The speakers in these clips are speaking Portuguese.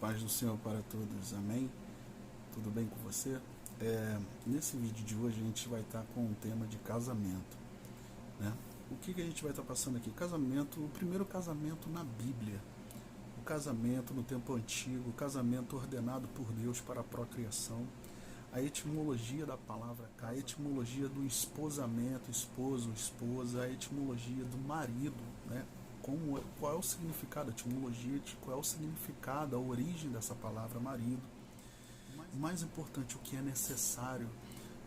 paz do Senhor para todos, amém? Tudo bem com você? Nesse vídeo de hoje a gente vai estar com o tema de casamento, né? O que a gente vai estar passando aqui? Casamento, o primeiro casamento na Bíblia, o casamento no tempo antigo, o casamento ordenado por Deus para a procriação, a etimologia da palavra, a etimologia do esposamento, esposo, esposa, a etimologia do marido, né? Qual é o significado, a etimologia, qual é o significado, a origem dessa palavra marido. O mais importante, o que é necessário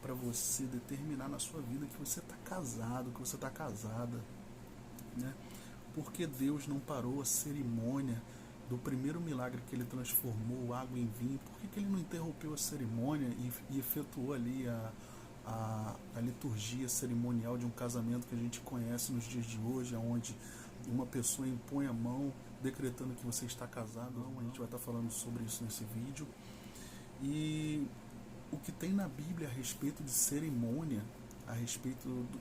para você determinar na sua vida que você está casado, que você está casada, né? Porque Deus não parou a cerimônia do primeiro milagre que ele transformou água em vinho. Por que ele não interrompeu a cerimônia e efetuou ali a liturgia cerimonial de um casamento que a gente conhece nos dias de hoje, onde uma pessoa impõe a mão decretando que você está casado? Não, a gente vai estar falando sobre isso nesse vídeo. E o que tem na Bíblia a respeito de cerimônia,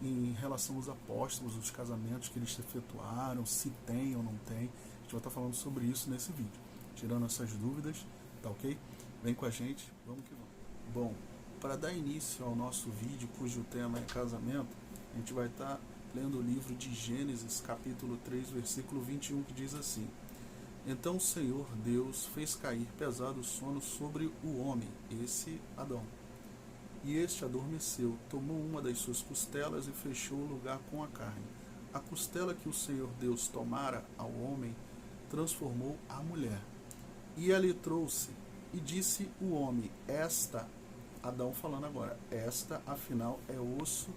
em relação aos apóstolos, os casamentos que eles efetuaram, se tem ou não tem, a gente vai estar falando sobre isso nesse vídeo, tirando essas dúvidas, tá ok? Vem com a gente, vamos que vamos. Bom, para dar início ao nosso vídeo, cujo tema é casamento, a gente vai estar lendo o livro de Gênesis, capítulo 3, versículo 21, que diz assim: Então o Senhor Deus fez cair pesado sono sobre o homem, esse Adão. E este adormeceu, tomou uma das suas costelas e fechou o lugar com a carne. A costela que o Senhor Deus tomara ao homem, transformou a mulher. E a lhe trouxe, e disse o homem: Esta, Adão falando agora, esta afinal é osso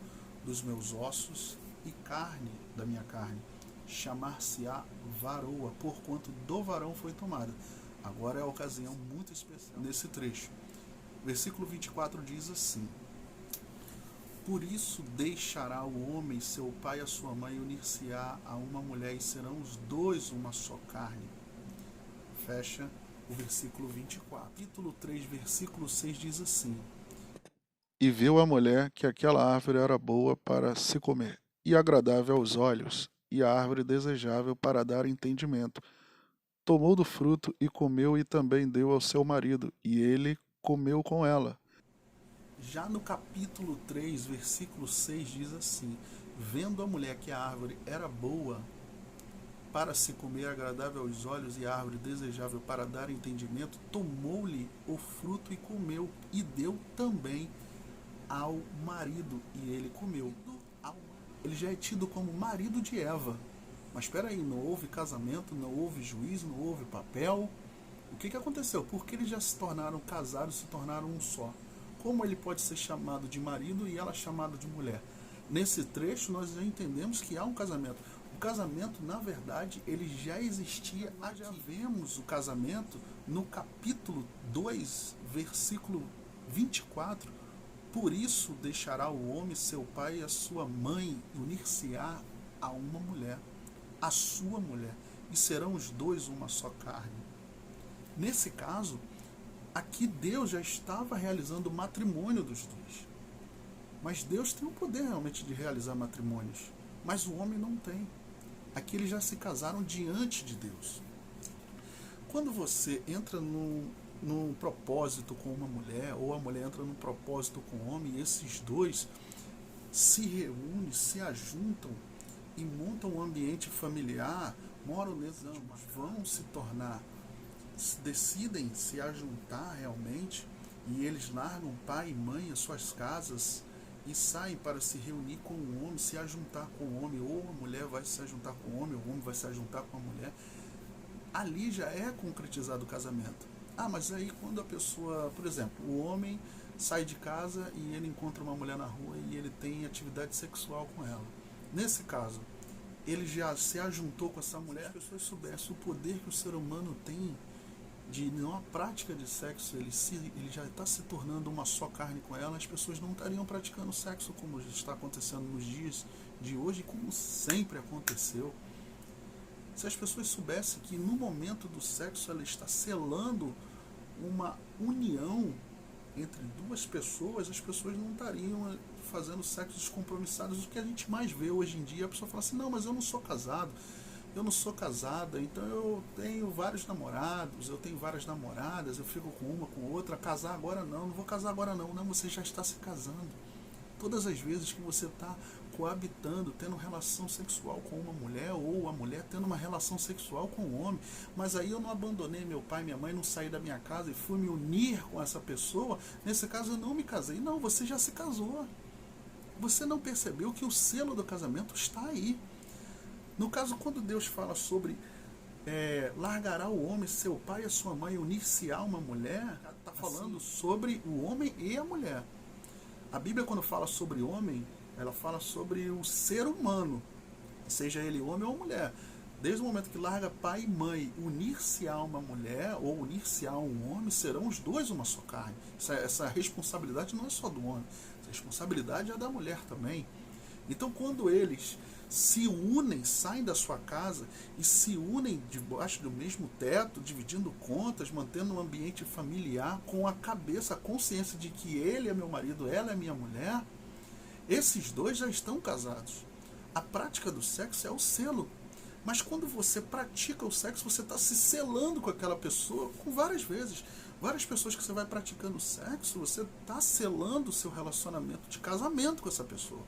dos meus ossos e carne da minha carne. Chamar-se-á varoa, porquanto do varão foi tomada. Agora é a ocasião muito especial nesse trecho. Versículo 24 diz assim: Por isso deixará o homem seu pai e a sua mãe, unir-se-á a uma mulher, e serão os dois uma só carne. Fecha o versículo 24. Capítulo 3, versículo 6 diz assim: E viu a mulher que aquela árvore era boa para se comer, e agradável aos olhos, e a árvore desejável para dar entendimento. Tomou do fruto e comeu, e também deu ao seu marido, e ele comeu com ela. Já no capítulo 3, versículo 6 diz assim: Vendo a mulher que a árvore era boa para se comer, agradável aos olhos, e a árvore desejável para dar entendimento, tomou-lhe o fruto e comeu, e deu também ao marido, e ele comeu. Ele já é tido como marido de Eva. Mas espera aí, não houve casamento, não houve juízo, não houve papel. O que aconteceu? Porque eles já se tornaram casados, se tornaram um só. Como ele pode ser chamado de marido e ela chamada de mulher? Nesse trecho nós já entendemos que há um casamento. O casamento, na verdade, ele já existia. Nós já vemos o casamento no capítulo 2, versículo 24. Por isso deixará o homem seu pai e a sua mãe, unir-se-á a uma mulher, a sua mulher, e serão os dois uma só carne. Nesse caso, aqui Deus já estava realizando o matrimônio dos dois. Mas Deus tem o poder realmente de realizar matrimônios, mas o homem não tem. Aqui eles já se casaram diante de Deus. Quando você entra num propósito com uma mulher, ou a mulher entra num propósito com o homem, e esses dois se reúnem, se ajuntam e montam um ambiente familiar, moram nesses, vão se tornar, decidem se ajuntar realmente, e eles largam pai e mãe, as suas casas, e saem para se reunir com o homem, se ajuntar com o homem, ou a mulher vai se ajuntar com o homem vai se ajuntar com a mulher. Ali já é concretizado o casamento. Mas aí quando a pessoa, por exemplo, o homem sai de casa e ele encontra uma mulher na rua e ele tem atividade sexual com ela. Nesse caso, ele já se ajuntou com essa mulher. Se as pessoas soubessem o poder que o ser humano tem de não prática de sexo, ele já está se tornando uma só carne com ela, as pessoas não estariam praticando sexo como está acontecendo nos dias de hoje, como sempre aconteceu. Se as pessoas soubessem que no momento do sexo ela está selando uma união entre duas pessoas, as pessoas não estariam fazendo sexo descompromissados. O que a gente mais vê hoje em dia, a pessoa fala assim: não, mas eu não sou casado, eu não sou casada, então eu tenho vários namorados, eu tenho várias namoradas, eu fico com uma, com outra, casar agora não vou casar agora não. Não, você já está se casando. Todas as vezes que você está coabitando, tendo relação sexual com uma mulher, ou a mulher tendo uma relação sexual com o homem, mas aí eu não abandonei meu pai, minha mãe, não saí da minha casa e fui me unir com essa pessoa, nesse caso eu não me casei. Não, você já se casou. Você não percebeu que o selo do casamento está aí. No caso, quando Deus fala sobre largará o homem, seu pai e a sua mãe, unir-se a uma mulher, está falando sobre o homem e a mulher. A Bíblia, quando fala sobre homem, ela fala sobre o ser humano, seja ele homem ou mulher. Desde o momento que larga pai e mãe, unir-se a uma mulher ou unir-se a um homem, serão os dois uma só carne. Essa responsabilidade não é só do homem, essa responsabilidade é da mulher também. Então, quando eles se unem, saem da sua casa e se unem debaixo do mesmo teto, dividindo contas, mantendo um ambiente familiar, com a cabeça, a consciência de que ele é meu marido, ela é minha mulher, esses dois já estão casados. A prática do sexo é o selo. Mas quando você pratica o sexo, você está se selando com aquela pessoa com várias vezes. Várias pessoas que você vai praticando sexo, você está selando o seu relacionamento de casamento com essa pessoa.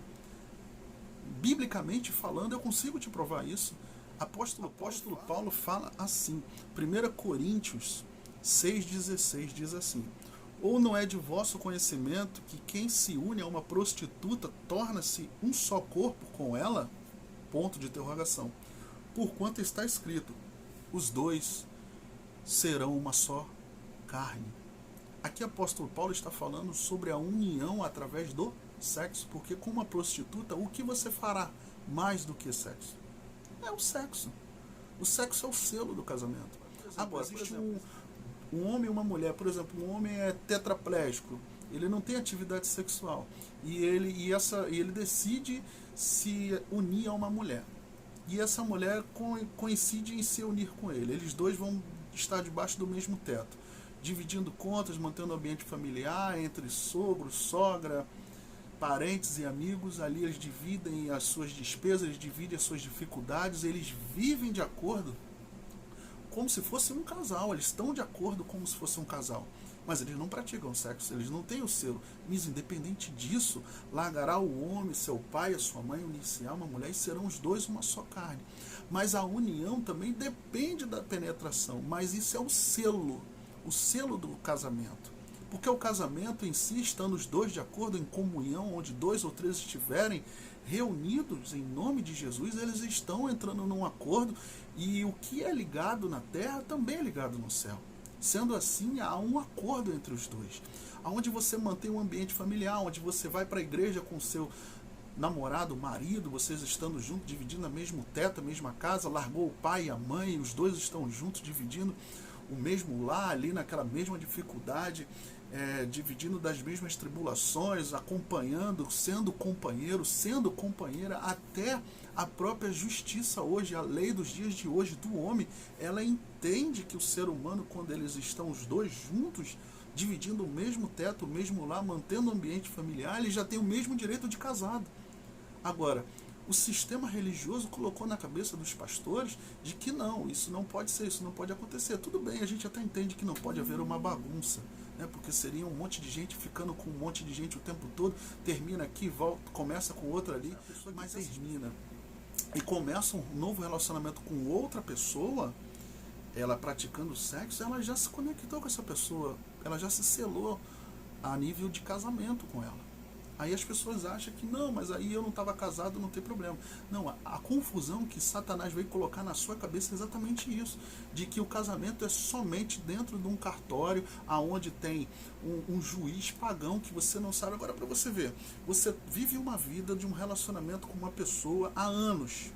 Biblicamente falando, eu consigo te provar isso. Apóstolo Paulo fala assim, 1 Coríntios 6,16 diz assim: ou não é de vosso conhecimento que quem se une a uma prostituta torna-se um só corpo com ela? Ponto de interrogação. Porquanto está escrito, os dois serão uma só carne. Aqui o apóstolo Paulo está falando sobre a união através do sexo, porque com uma prostituta, o que você fará mais do que sexo? É o sexo. O sexo é o selo do casamento. Agora, existe um homem e uma mulher, por exemplo, um homem é tetraplégico, ele não tem atividade sexual, e ele decide se unir a uma mulher. E essa mulher coincide em se unir com ele. Eles dois vão estar debaixo do mesmo teto, dividindo contas, mantendo o ambiente familiar entre sogro, sogra, parentes e amigos. Ali eles dividem as suas despesas, eles dividem as suas dificuldades, eles vivem de acordo como se fosse um casal. Eles estão de acordo como se fosse um casal. Mas eles não praticam sexo, eles não têm o selo. Mas independente disso, largará o homem, seu pai, a sua mãe, unir-se a uma mulher e serão os dois uma só carne. Mas a união também depende da penetração. Mas isso é o selo do casamento. Porque o casamento em si, estando os dois de acordo em comunhão, onde 2 ou 3 estiverem reunidos em nome de Jesus, eles estão entrando num acordo, e o que é ligado na terra também é ligado no céu. Sendo assim, há um acordo entre os dois, onde você mantém um ambiente familiar, onde você vai para a igreja com o seu namorado, marido, vocês estando juntos, dividindo o mesmo teto, a mesma casa, largou o pai e a mãe, os dois estão juntos, dividindo o mesmo lar, ali naquela mesma dificuldade, dividindo das mesmas tribulações, acompanhando, sendo companheiro, sendo companheira, até a própria justiça hoje, a lei dos dias de hoje do homem, ela entende que o ser humano, quando eles estão os dois juntos, dividindo o mesmo teto, o mesmo lar, mantendo o ambiente familiar, eles já têm o mesmo direito de casado. Agora, o sistema religioso colocou na cabeça dos pastores de que não, isso não pode ser, isso não pode acontecer. Tudo bem, a gente até entende que não pode haver uma bagunça, né? Porque seria um monte de gente ficando com um monte de gente o tempo todo, termina aqui, volta, começa com outra ali, mas termina e começa um novo relacionamento com outra pessoa, ela praticando sexo, ela já se conectou com essa pessoa, ela já se selou a nível de casamento com ela. Aí as pessoas acham que não, mas aí eu não estava casado, não tem problema. Não, a confusão que Satanás veio colocar na sua cabeça é exatamente isso, de que o casamento é somente dentro de um cartório, aonde tem um juiz pagão que você não sabe. Agora, para você ver, você vive uma vida de um relacionamento com uma pessoa há anos.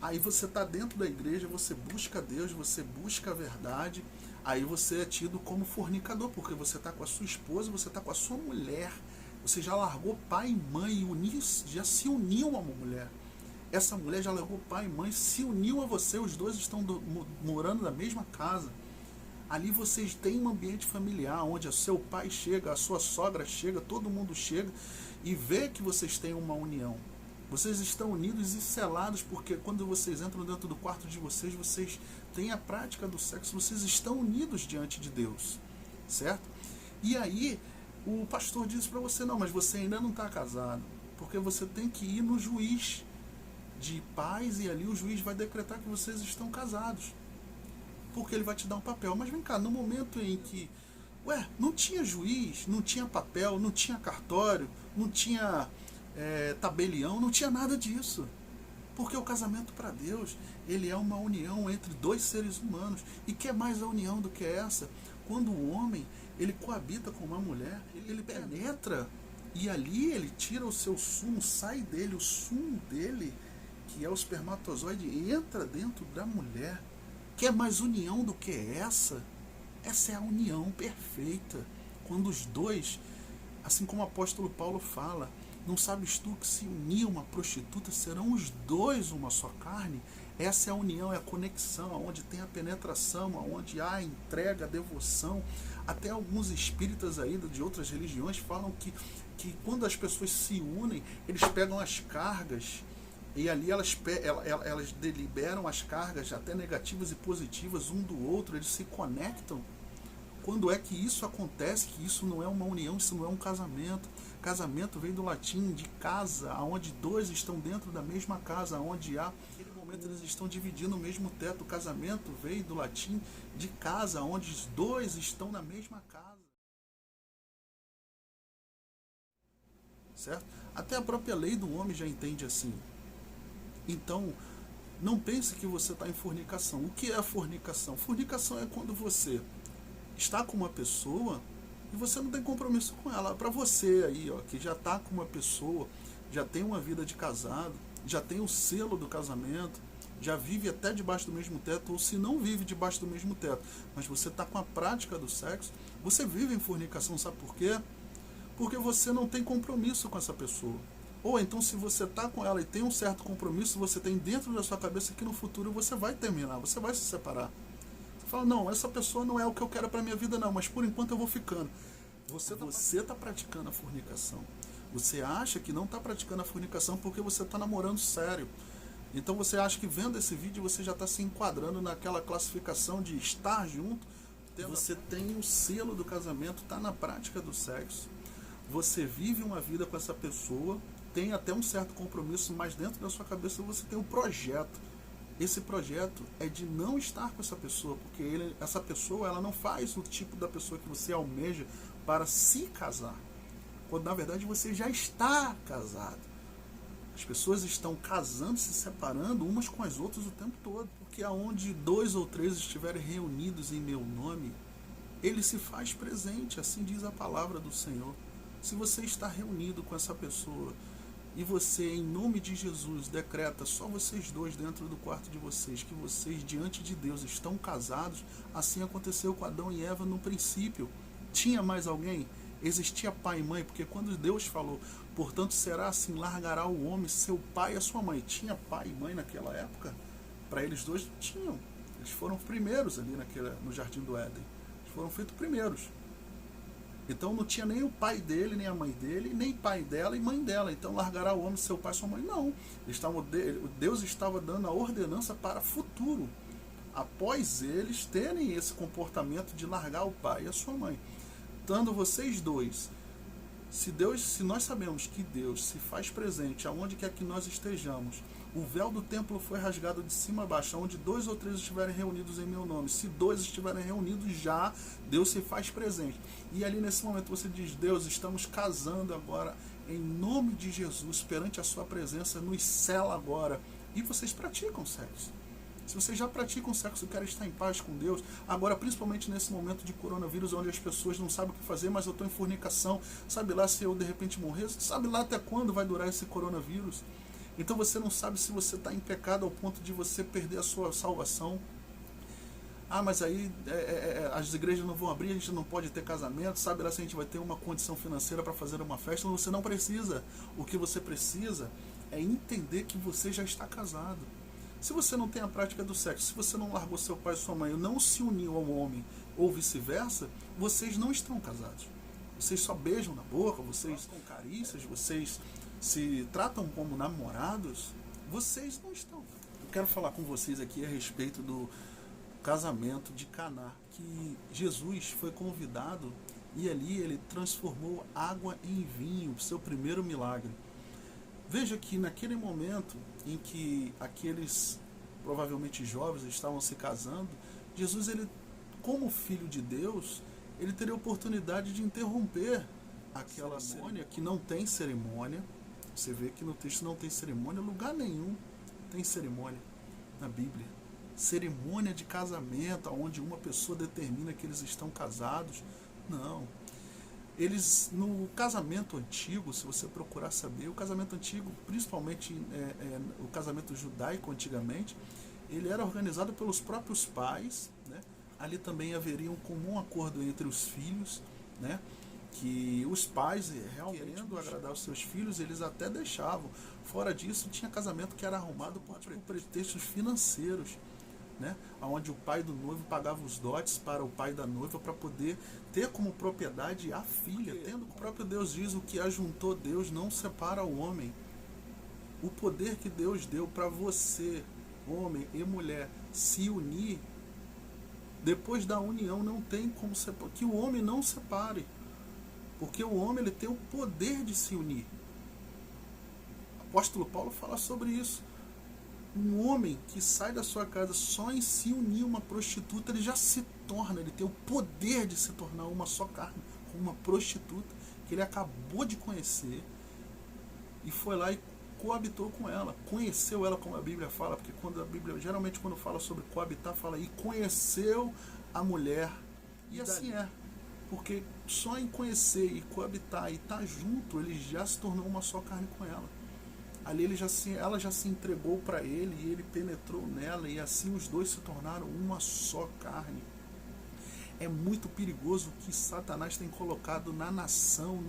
Aí você está dentro da igreja, você busca Deus, você busca a verdade, aí você é tido como fornicador, porque você está com a sua esposa, você está com a sua mulher, você já largou pai e mãe, já se uniu a uma mulher. Essa mulher já largou pai e mãe, se uniu a você, os dois estão morando na mesma casa. Ali vocês têm um ambiente familiar, onde o seu pai chega, a sua sogra chega, todo mundo chega e vê que vocês têm uma união. Vocês estão unidos e selados, porque quando vocês entram dentro do quarto de vocês, vocês têm a prática do sexo, vocês estão unidos diante de Deus, certo? E aí, o pastor diz para você, não, mas você ainda não está casado, porque você tem que ir no juiz de paz, e ali o juiz vai decretar que vocês estão casados, porque ele vai te dar um papel. Mas vem cá, no momento em que, não tinha juiz, não tinha papel, não tinha cartório, não tinha tabelião, não tinha nada disso. Porque o casamento para Deus, ele é uma união entre dois seres humanos. E que é mais a união do que essa? Quando o homem, ele coabita com uma mulher, ele penetra, e ali ele tira o seu sumo, sai dele, o sumo dele, que é o espermatozoide, entra dentro da mulher. Que é mais união do que essa? Essa é a união perfeita. Quando os dois, assim como o apóstolo Paulo fala, não sabes tu que se unir uma prostituta serão os dois uma só carne? Essa é a união, é a conexão, onde tem a penetração, onde há a entrega, a devoção. Até alguns espíritas aí de outras religiões falam que quando as pessoas se unem, eles pegam as cargas, e ali elas deliberam as cargas, até negativas e positivas, um do outro, eles se conectam. Quando é que isso acontece? Que isso não é uma união, isso não é um casamento. Casamento vem do latim de casa, onde dois estão dentro da mesma casa, onde há, naquele momento eles estão dividindo o mesmo teto. O casamento veio do latim de casa, onde os dois estão na mesma casa. Certo? Até a própria lei do homem já entende assim. Então, não pense que você está em fornicação. O que é a fornicação? Fornicação é quando você está com uma pessoa e você não tem compromisso com ela. Para você aí, que já está com uma pessoa, já tem uma vida de casado, já tem o selo do casamento, já vive até debaixo do mesmo teto, ou se não vive debaixo do mesmo teto, mas você está com a prática do sexo, você vive em fornicação. Sabe por quê? Porque você não tem compromisso com essa pessoa. Ou então, se você está com ela e tem um certo compromisso, você tem dentro da sua cabeça que no futuro você vai terminar, você vai se separar. Fala, não, essa pessoa não é o que eu quero para minha vida não, mas por enquanto eu vou ficando. Você está praticando a fornicação. Você acha que não está praticando a fornicação porque você está namorando sério. Então você acha que vendo esse vídeo você já está se enquadrando naquela classificação de estar junto. Você tem o selo do casamento, está na prática do sexo. Você vive uma vida com essa pessoa, tem até um certo compromisso, mas dentro da sua cabeça você tem um projeto. Esse projeto é de não estar com essa pessoa, porque essa pessoa ela não faz o tipo da pessoa que você almeja para se casar, quando na verdade você já está casado. As pessoas estão casando, se separando umas com as outras o tempo todo, porque aonde 2 ou 3 estiverem reunidos em meu nome, ele se faz presente, assim diz a palavra do Senhor. Se você está reunido com essa pessoa e você, em nome de Jesus, decreta só vocês dois dentro do quarto de vocês, que vocês diante de Deus estão casados, assim aconteceu com Adão e Eva no princípio. Tinha mais alguém? Existia pai e mãe, porque quando Deus falou, portanto será assim, largará o homem seu pai e a sua mãe. Tinha pai e mãe naquela época? Para eles dois não tinham. Eles foram primeiros ali no Jardim do Éden. Eles foram feitos primeiros. Então não tinha nem o pai dele, nem a mãe dele, nem pai dela e mãe dela. Então largará o homem seu pai e sua mãe? Não. Deus estava dando a ordenança para futuro, após eles terem esse comportamento de largar o pai e a sua mãe. Estando vocês dois, se nós sabemos que Deus se faz presente aonde quer que nós estejamos, o véu do templo foi rasgado de cima a baixo, onde 2 ou 3 estiverem reunidos em meu nome. Se 2 estiverem reunidos já, Deus se faz presente. E ali nesse momento você diz, Deus, estamos casando agora, em nome de Jesus, perante a sua presença, nos sela agora. E vocês praticam sexo. Se vocês já praticam sexo e querem estar em paz com Deus, agora principalmente nesse momento de coronavírus, onde as pessoas não sabem o que fazer, mas eu estou em fornicação, sabe lá se eu de repente morrer, sabe lá até quando vai durar esse coronavírus? Então você não sabe se você está em pecado ao ponto de você perder a sua salvação. Ah, mas aí as igrejas não vão abrir, a gente não pode ter casamento, sabe lá se a gente vai ter uma condição financeira para fazer uma festa. Você não precisa. O que você precisa é entender que você já está casado. Se você não tem a prática do sexo, se você não largou seu pai e sua mãe, não se uniu ao homem, ou vice-versa, vocês não estão casados. Vocês só beijam na boca, vocês com carícias, vocês se tratam como namorados, vocês não estão. Eu quero falar com vocês aqui a respeito do casamento de Caná, que Jesus foi convidado e ali ele transformou água em vinho, seu primeiro milagre. Veja que naquele momento em que aqueles provavelmente jovens estavam se casando, Jesus, ele, como filho de Deus, ele teria a oportunidade de interromper aquela cerimônia, que não tem cerimônia. Você vê que no texto não tem cerimônia, lugar nenhum tem cerimônia na Bíblia. Cerimônia de casamento, onde uma pessoa determina que eles estão casados. Não. Eles, no casamento antigo, se você procurar saber, o casamento antigo, principalmente o casamento judaico antigamente, ele era organizado pelos próprios pais, né? Ali também haveria um comum acordo entre os filhos, né? Que os pais, realmente querendo agradar os seus filhos, eles até deixavam. Fora disso, tinha casamento que era arrumado por pretextos financeiros, né? Onde o pai do noivo pagava os dotes para o pai da noiva para poder ter como propriedade a filha, tendo o próprio Deus diz: o que ajuntou Deus não separa o homem. O poder que Deus deu para você, homem e mulher, se unir, depois da união não tem como separar, que o homem não separe, porque o homem ele tem o poder de se unir. O apóstolo Paulo fala sobre isso. Um homem que sai da sua casa só em se unir uma prostituta, ele já se torna, ele tem o poder de se tornar uma só carne com uma prostituta que ele acabou de conhecer e foi lá e coabitou com ela, conheceu ela, como a Bíblia fala, porque quando a Bíblia, geralmente quando fala sobre coabitar, fala e conheceu a mulher, e assim é, porque só em conhecer e coabitar e estar junto, ele já se tornou uma só carne com ela. Ali ela já se entregou para ele e ele penetrou nela, e assim os dois se tornaram uma só carne. É muito perigoso o que Satanás tem colocado na nação,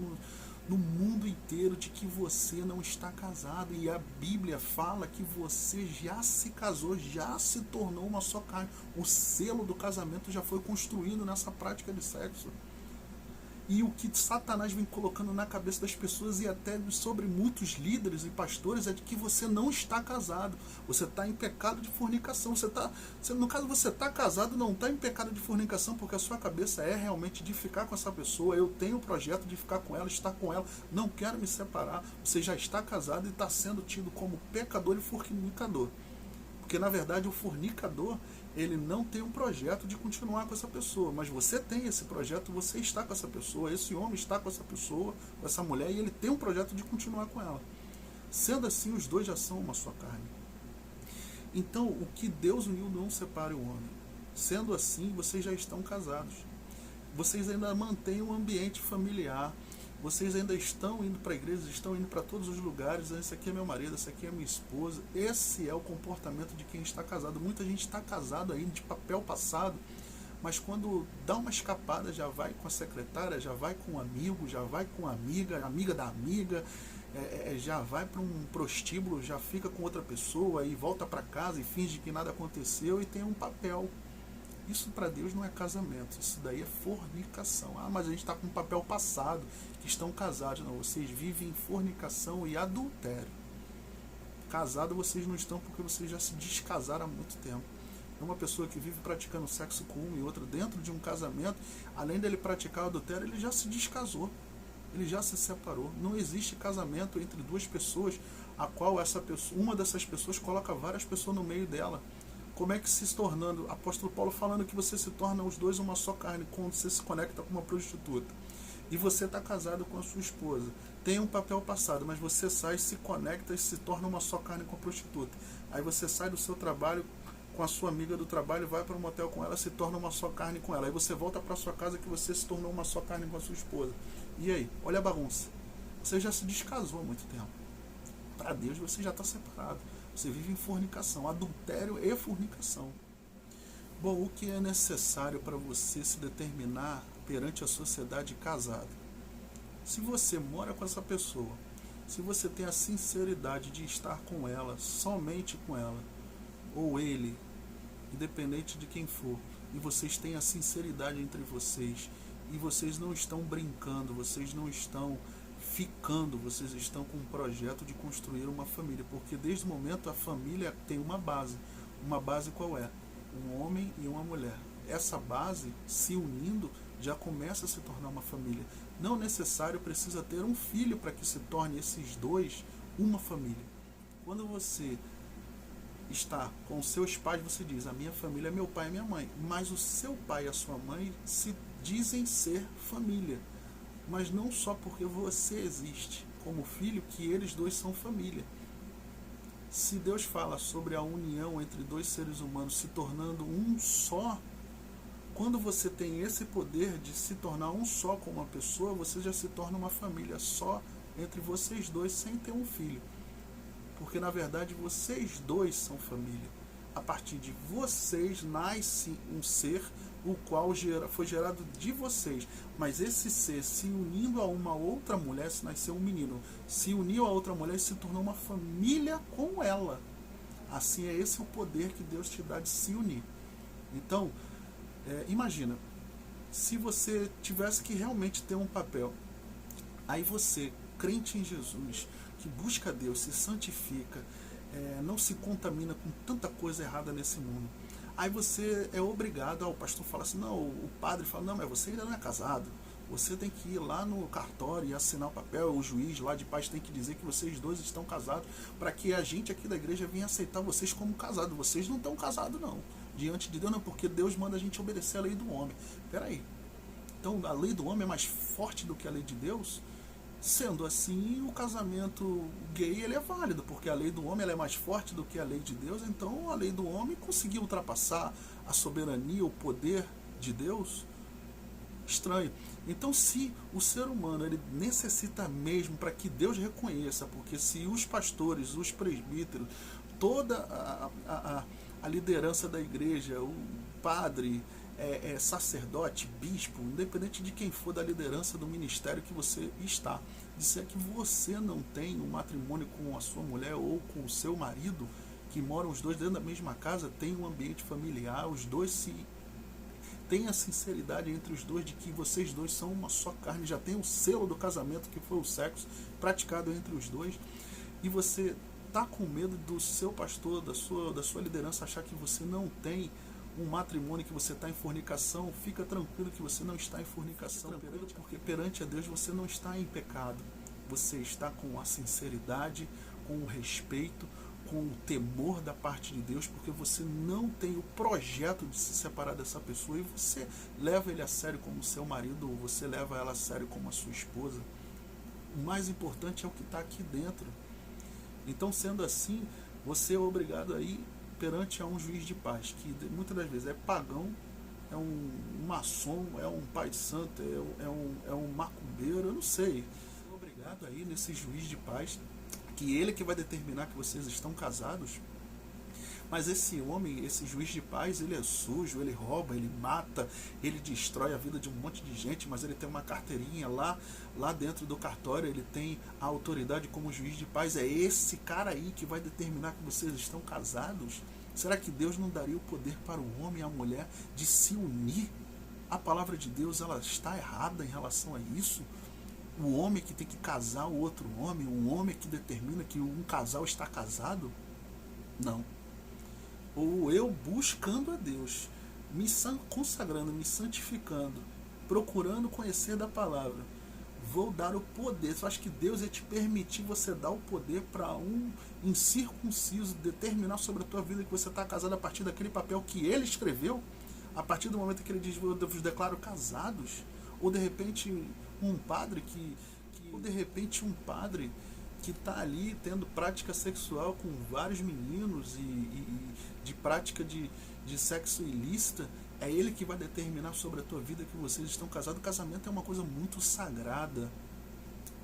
no mundo inteiro, de que você não está casado, e a Bíblia fala que você já se casou, já se tornou uma só carne. O selo do casamento já foi construído nessa prática de sexo. E o que Satanás vem colocando na cabeça das pessoas e até sobre muitos líderes e pastores é de que você não está casado. Você está em pecado de fornicação. No caso, você está casado, não está em pecado de fornicação, porque a sua cabeça é realmente de ficar com essa pessoa. Eu tenho o projeto de ficar com ela, estar com ela. Não quero me separar. Você já está casado e está sendo tido como pecador e fornicador. Porque, na verdade, o fornicador, ele não tem um projeto de continuar com essa pessoa, mas você tem esse projeto, você está com essa pessoa, esse homem está com essa pessoa, com essa mulher, e ele tem um projeto de continuar com ela. Sendo assim, os dois já são uma só carne. Então, o que Deus uniu não separe o homem. Sendo assim, vocês já estão casados. Vocês ainda mantêm um ambiente familiar. Vocês ainda estão indo para a igreja, estão indo para todos os lugares. Esse aqui é meu marido, essa aqui é minha esposa. Esse é o comportamento de quem está casado. Muita gente está casado aí de papel passado, mas quando dá uma escapada, já vai com a secretária, já vai com um amigo, já vai com a amiga da amiga, já vai para um prostíbulo, já fica com outra pessoa e volta para casa e finge que nada aconteceu e tem um papel. Isso para Deus não é casamento, isso daí é fornicação. Ah, mas a gente está com um papel passado, que estão casados. Não, vocês vivem em fornicação e adultério. Casado vocês não estão, porque vocês já se descasaram há muito tempo. É uma pessoa que vive praticando sexo com uma e outra dentro de um casamento, além dele praticar o adultério, ele já se descasou, ele já se separou. Não existe casamento entre duas pessoas, a qual uma dessas pessoas coloca várias pessoas no meio dela. Como é que se tornando, apóstolo Paulo falando que você se torna os dois uma só carne quando você se conecta com uma prostituta. E você está casado com a sua esposa. Tem um papel passado, mas você sai, se conecta e se torna uma só carne com a prostituta. Aí você sai do seu trabalho com a sua amiga do trabalho, vai para um motel com ela, se torna uma só carne com ela. Aí você volta para sua casa que você se tornou uma só carne com a sua esposa. E aí? Olha a bagunça. Você já se descasou há muito tempo. Para Deus você já está separado. Você vive em fornicação, adultério e fornicação. Bom, o que é necessário para você se determinar perante a sociedade casado? Se você mora com essa pessoa, se você tem a sinceridade de estar com ela, somente com ela, ou ele, independente de quem for, e vocês têm a sinceridade entre vocês, e vocês não estão brincando, vocês não estão ficando, vocês estão com um projeto de construir uma família, porque desde o momento a família tem uma base. Uma base qual é? Um homem e uma mulher. Essa base, se unindo, já começa a se tornar uma família. Não necessário precisa ter um filho para que se torne esses dois uma família. Quando você está com seus pais, você diz, a minha família é meu pai e minha mãe, mas o seu pai e a sua mãe se dizem ser família, mas não só porque você existe como filho que eles dois são família. Se Deus fala sobre a união entre dois seres humanos se tornando um só, quando você tem esse poder de se tornar um só com uma pessoa, você já se torna uma família só entre vocês dois sem ter um filho. Porque na verdade vocês dois são família. A partir de vocês nasce um ser o qual foi gerado de vocês. Mas esse ser se unindo a uma outra mulher, se nasceu um menino, se uniu a outra mulher e se tornou uma família com ela. Assim é esse o poder que Deus te dá de se unir. Então, imagina, se você tivesse que realmente ter um papel, aí você, crente em Jesus, que busca Deus, se santifica, não se contamina com tanta coisa errada nesse mundo. Aí você é obrigado, o pastor fala assim, não, o padre fala, não, mas você ainda não é casado, você tem que ir lá no cartório e assinar o papel, o juiz lá de paz tem que dizer que vocês dois estão casados, para que a gente aqui da igreja venha aceitar vocês como casados. Vocês não estão casados não, diante de Deus não, porque Deus manda a gente obedecer a lei do homem. Peraí, então a lei do homem é mais forte do que a lei de Deus? Sendo assim, o casamento gay ele é válido, porque a lei do homem ela é mais forte do que a lei de Deus, então a lei do homem conseguiu ultrapassar a soberania, o poder de Deus. Estranho. Então, se o ser humano ele necessita mesmo para que Deus reconheça, porque se os pastores, os presbíteros, toda a liderança da igreja, o padre, sacerdote, bispo, independente de quem for da liderança do ministério que você está, disser que você não tem um matrimônio com a sua mulher ou com o seu marido, que moram os dois dentro da mesma casa, tem um ambiente familiar, os dois se tem a sinceridade entre os dois de que vocês dois são uma só carne, já tem o selo do casamento que foi o sexo praticado entre os dois, e você está com medo do seu pastor, da sua liderança achar que você não tem um matrimônio, que você está em fornicação, fica tranquilo que você não está em fornicação, porque perante a Deus você não está em pecado, você está com a sinceridade, com o respeito, com o temor da parte de Deus, porque você não tem o projeto de se separar dessa pessoa e você leva ele a sério como seu marido, ou você leva ela a sério como a sua esposa. O mais importante é o que está aqui dentro. Então, sendo assim, você é obrigado a ir perante a um juiz de paz, que muitas das vezes é pagão, é um maçom, é um pai de santo, é um macumbeiro, eu não sei. É obrigado a ir nesse juiz de paz, que ele que vai determinar que vocês estão casados. Mas esse homem, esse juiz de paz, ele é sujo, ele rouba, ele mata, ele destrói a vida de um monte de gente, mas ele tem uma carteirinha lá dentro do cartório, ele tem a autoridade como juiz de paz. É esse cara aí que vai determinar que vocês estão casados? Será que Deus não daria o poder para o homem e a mulher de se unir? A palavra de Deus ela está errada em relação a isso? O homem que tem que casar o outro homem, um homem que determina que um casal está casado? Não. Ou eu buscando a Deus, me consagrando, me santificando, procurando conhecer da palavra, vou dar o poder. Eu acho que Deus ia te permitir você dar o poder para um incircunciso determinar sobre a tua vida que você está casado a partir daquele papel que ele escreveu, a partir do momento que ele diz, eu vos declaro casados, ou de repente um padre ou de repente um padre que está ali tendo prática sexual com vários meninos e de prática de sexo ilícita, é ele que vai determinar sobre a tua vida que vocês estão casados. O casamento é uma coisa muito sagrada.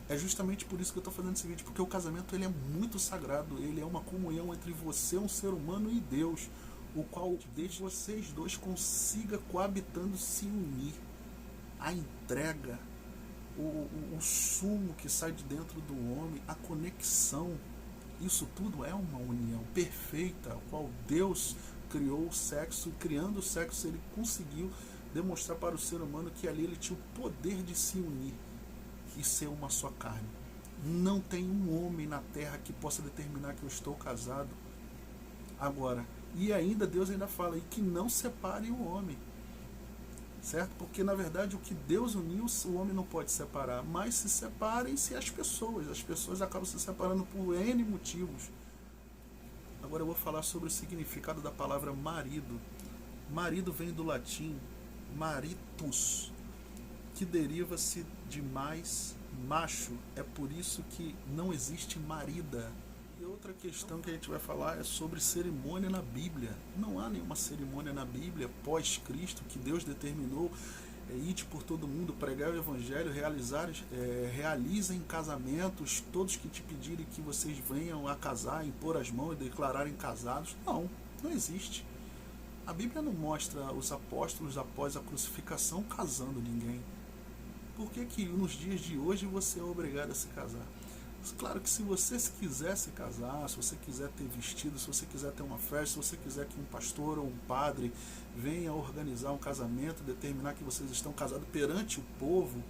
É justamente por isso que eu estou fazendo esse vídeo, porque o casamento ele é muito sagrado, ele é uma comunhão entre você, um ser humano, e Deus, o qual desde vocês dois consiga coabitando se unir. A entrega, o sumo que sai de dentro do homem, a conexão, isso tudo é uma união perfeita, a qual Deus criou o sexo, e criando o sexo ele conseguiu demonstrar para o ser humano que ali ele tinha o poder de se unir. e ser uma só carne. Não tem um homem na terra que possa determinar que eu estou casado. Agora, e ainda Deus ainda fala aí que não separe o homem, certo? Porque na verdade o que Deus uniu, o homem não pode separar, mas se separem-se as pessoas acabam se separando por N motivos. Agora eu vou falar sobre o significado da palavra marido. Marido vem do latim maritus, que deriva-se de mais, macho, é por isso que não existe marida. E outra questão que a gente vai falar é sobre cerimônia na Bíblia. Não há nenhuma cerimônia na Bíblia pós-Cristo que Deus determinou. Ide por todo mundo, pregar o Evangelho, realizem casamentos, todos que te pedirem que vocês venham a casar, impor as mãos e declararem casados. Não, não existe. A Bíblia não mostra os apóstolos após a crucificação casando ninguém. Por que que nos dias de hoje você é obrigado a se casar? Claro que se você quiser se casar, se você quiser ter vestido, se você quiser ter uma festa, se você quiser que um pastor ou um padre venha organizar um casamento, determinar que vocês estão casados perante o povo,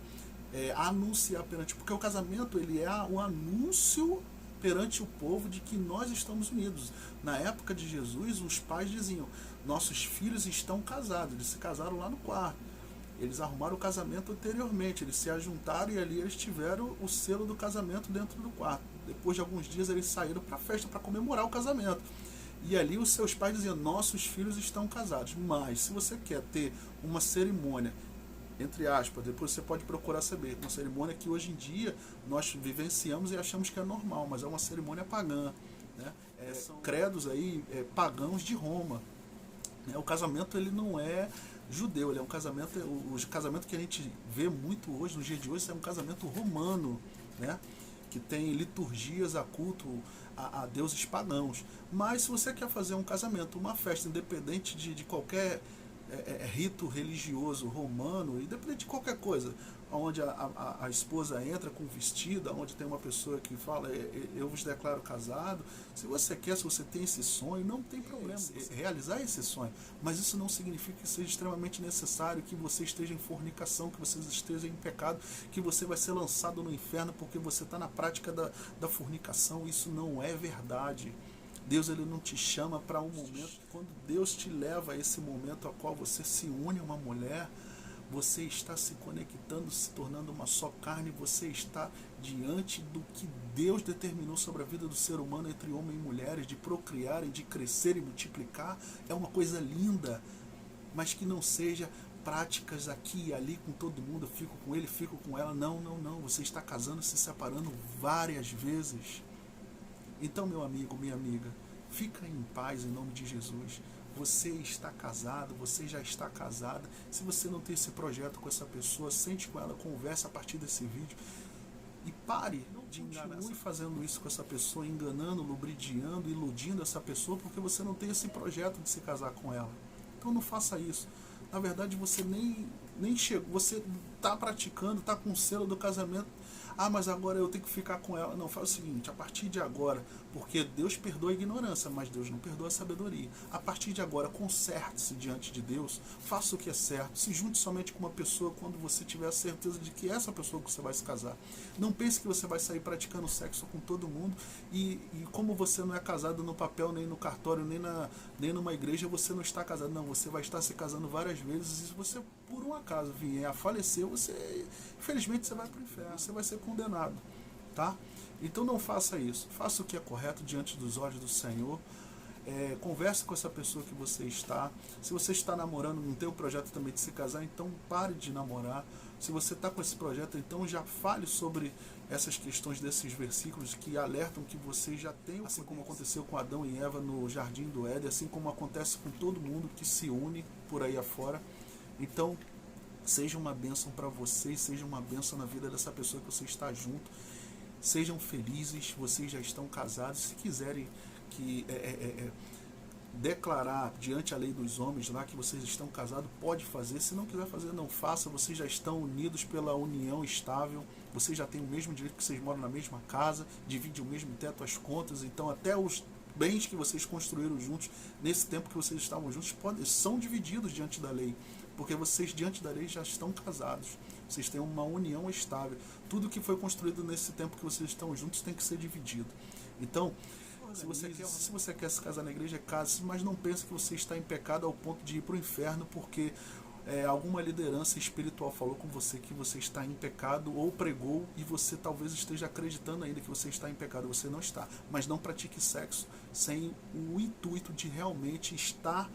anunciar perante... Porque o casamento ele é o anúncio perante o povo de que nós estamos unidos. Na época de Jesus, os pais diziam, nossos filhos estão casados, eles se casaram lá no quarto. Eles arrumaram o casamento anteriormente, eles se ajuntaram e ali eles tiveram o selo do casamento dentro do quarto. Depois de alguns dias eles saíram para a festa para comemorar o casamento. E ali os seus pais diziam, nossos filhos estão casados. Mas se você quer ter uma cerimônia, entre aspas, depois você pode procurar saber, uma cerimônia que hoje em dia nós vivenciamos e achamos que é normal, mas é uma cerimônia pagã, né? São credos aí pagãos de Roma. O casamento ele não é judeu, ele é um casamento, o casamento que a gente vê muito hoje, no dia de hoje, é um casamento romano, né? Que tem liturgias a culto a deuses pagãos. Mas se você quer fazer um casamento, uma festa, independente de qualquer rito religioso romano, independente de qualquer coisa, onde a esposa entra com vestido, onde tem uma pessoa que fala, eu vos declaro casado, se você quer, se você tem esse sonho, não tem problema realizar esse sonho, mas isso não significa que seja extremamente necessário que você esteja em fornicação, que você esteja em pecado, que você vai ser lançado no inferno porque você está na prática da fornicação. Isso não é verdade. Deus ele não te chama para um momento. Quando Deus te leva a esse momento ao qual você se une a uma mulher, você está se conectando, se tornando uma só carne, você está diante do que Deus determinou sobre a vida do ser humano entre homem e mulheres, de procriarem, de crescer e multiplicar. É uma coisa linda, mas que não seja práticas aqui e ali com todo mundo, eu fico com ele, fico com ela. Não, não, não. Você está casando, se separando várias vezes. Então, meu amigo, minha amiga, fica em paz em nome de Jesus. Você está casado, você já está casada. Se você não tem esse projeto com essa pessoa, sente com ela, conversa a partir desse vídeo e pare de enganar. Continue fazendo isso com essa pessoa, enganando, lubridiando, iludindo essa pessoa, porque você não tem esse projeto de se casar com ela. Então não faça isso. Na verdade, você nem chegou, você está praticando, está com o selo do casamento. Ah, mas agora eu tenho que ficar com ela. Não, faz o seguinte, a partir de agora, porque Deus perdoa a ignorância, mas Deus não perdoa a sabedoria. A partir de agora, conserte-se diante de Deus, faça o que é certo, se junte somente com uma pessoa quando você tiver a certeza de que é essa pessoa que você vai se casar. Não pense que você vai sair praticando sexo com todo mundo e como você não é casado no papel, nem no cartório, nem numa igreja, você não está casado. Não, você vai estar se casando várias vezes e se você, por um acaso, vier a falecer, infelizmente, você vai para o inferno, você vai ser condenado, tá? Então não faça isso, faça o que é correto diante dos olhos do Senhor. Converse com essa pessoa que você está. Se você está namorando, não tem o projeto também de se casar, então pare de namorar. Se você está com esse projeto, então já fale sobre essas questões desses versículos que alertam que você já tem, assim como aconteceu com Adão e Eva no Jardim do Éden, assim como acontece com todo mundo que se une por aí afora. Então, seja uma bênção para vocês, seja uma bênção na vida dessa pessoa que você está junto. Sejam felizes, vocês já estão casados. Se quiserem declarar diante a lei dos homens lá que vocês estão casados, pode fazer. Se não quiser fazer, não faça. Vocês já estão unidos pela união estável. Vocês já têm o mesmo direito, que vocês moram na mesma casa, dividem o mesmo teto, as contas. Então até os bens que vocês construíram juntos, nesse tempo que vocês estavam juntos, são divididos diante da lei. porque vocês diante da lei já estão casados, vocês têm uma união estável. Tudo que foi construído nesse tempo que vocês estão juntos tem que ser dividido. Então, se você quer se casar na igreja, case, mas não pense que você está em pecado ao ponto de ir para o inferno porque alguma liderança espiritual falou com você que você está em pecado ou pregou e você talvez esteja acreditando ainda que você está em pecado. Você não está. Mas não pratique sexo sem o intuito de realmente estar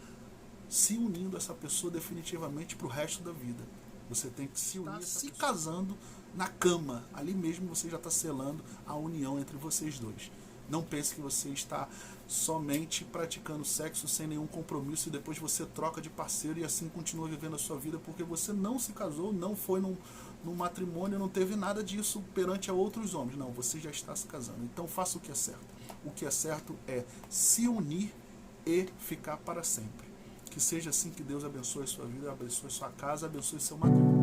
se unindo a essa pessoa definitivamente para o resto da vida. Você tem que se unir, se casando na cama. Ali mesmo você já está selando a união entre vocês dois. Não pense que você está somente praticando sexo sem nenhum compromisso e depois você troca de parceiro e assim continua vivendo a sua vida porque você não se casou, não foi num matrimônio, não teve nada disso perante a outros homens. Não, você já está se casando. Então faça o que é certo. O que é certo é se unir e ficar para sempre. Que seja assim, que Deus abençoe a sua vida, abençoe a sua casa, abençoe seu matrimônio.